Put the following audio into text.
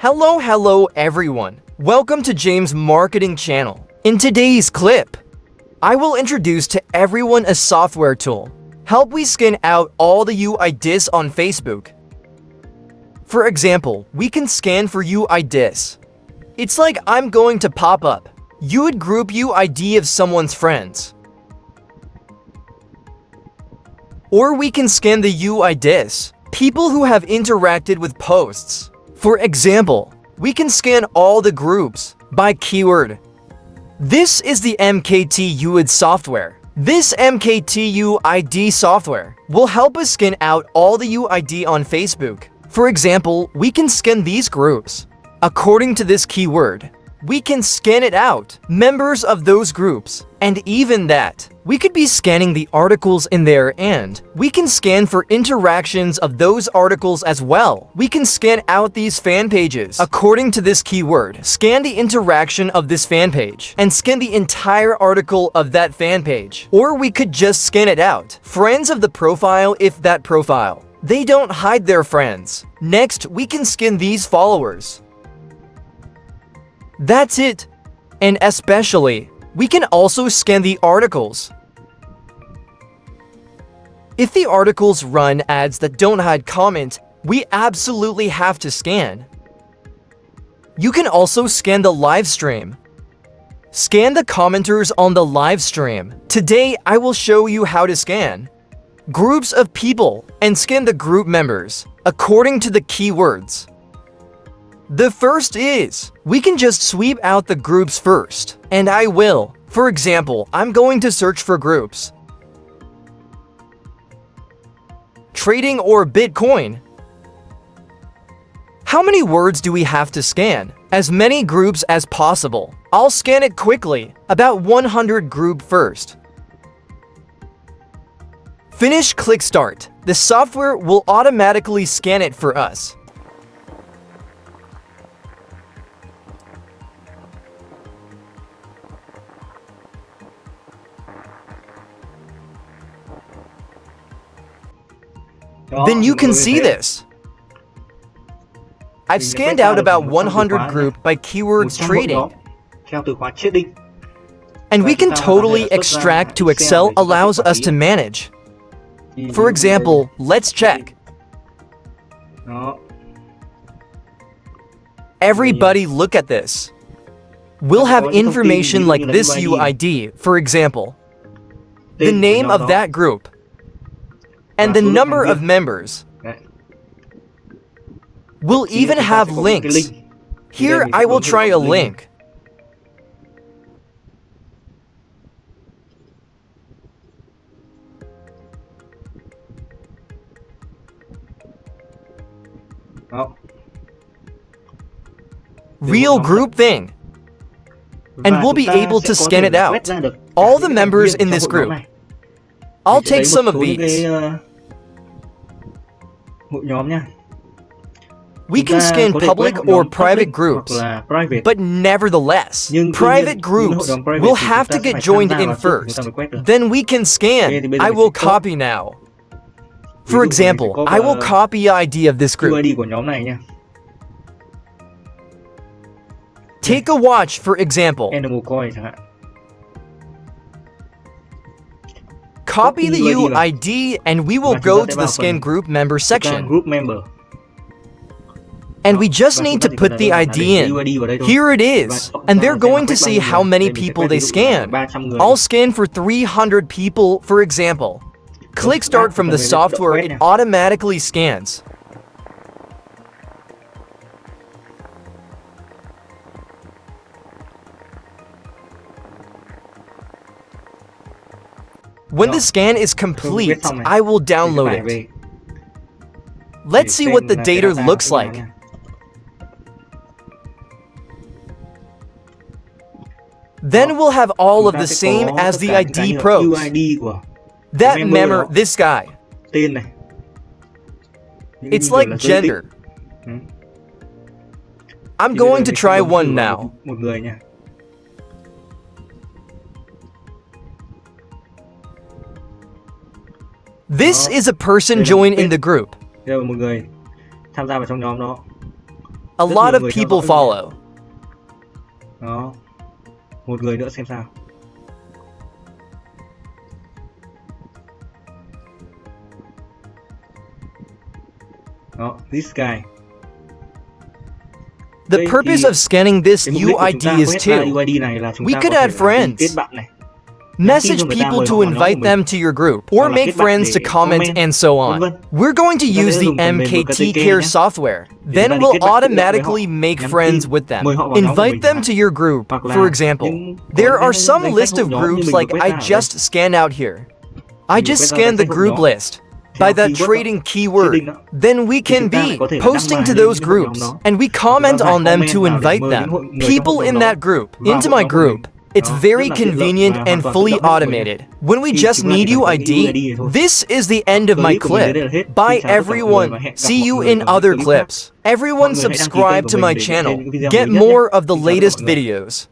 Hello everyone. Welcome to James' marketing channel. In today's clip, I will introduce to everyone a software tool. Help we scan out all the UIDs on Facebook. For example, we can scan for UIDs. It's like I'm going to pop up. You would group UID of someone's friends. Or we can scan the UIDs, people who have interacted with posts. For example, we can scan all the groups by keyword. This is the MKT UID software. This MKT UID software will help us scan out all the UID on Facebook. For example, we can scan these groups. According to this keyword, we can scan it out, members of those groups, and even that. We could be scanning the articles in there and we can scan for interactions of those articles as well. We can scan out these fan pages. According to this keyword, scan the interaction of this fan page and scan the entire article of that fan page. Or we could just scan it out. Friends of the profile if that profile. They don't hide their friends. Next, we can scan these followers. That's it. And especially, we can also scan the articles. If the articles run ads that don't hide comment, we absolutely have to scan. You can also scan the live stream. Scan the commenters on the live stream. Today, I will show you how to scan groups of people and scan the group members according to the keywords. The first is, we can just sweep out the groups first, and I will. For example, I'm going to search for groups. Trading or Bitcoin. How many words do we have to scan? As many groups as possible. I'll scan it quickly, about 100 group first. Finish, click start. The software will automatically scan it for us. Then you can see this. I've scanned out about 100 group by keywords trading. And we can totally extract to Excel allows us to manage. For example, let's check. Everybody look at this. We'll have information like this UID, for example. The name of that group. And the number of members. We'll even have links. Here, I will try a link. Real group thing. And we'll be able to scan it out. All the members in this group. I'll take some of these. We can scan public or private groups, but nevertheless, private groups will have to get joined in first. Then we can scan. I will copy now. For example, I will copy ID of this group. Take a watch, for example. Copy the UID and we will go to the scan group member section. And we just need to put the ID in. Here it is. And they're going to see how many people they scan. I'll scan for 300 people, for example. Click start from the software, it automatically scans. When the scan is complete, I will download it. Let's see what the data looks like. Then we'll have all of the same as the ID pros. That member, this guy. It's like gender. I'm going to try one now. This is a person joined in the group. A lot of people follow. Đó. Một người nữa xem sao. Đó, this guy. The purpose of scanning this UID is to, we could add friends, message people to invite them to your group, or make friends to comment and so on. We're going to use the MKT Care software. Then we'll automatically make friends with them. Invite them to your group. For example, there are some list of groups like I just scanned out here. I just scanned the group list by that trading keyword. Then we can be posting to those groups and we comment on them to invite them, people in that group, into my group. It's very convenient and fully automated. When we just need UID, this is the end of my clip. Bye everyone. See you in other clips. Everyone subscribe to my channel. Get more of the latest videos.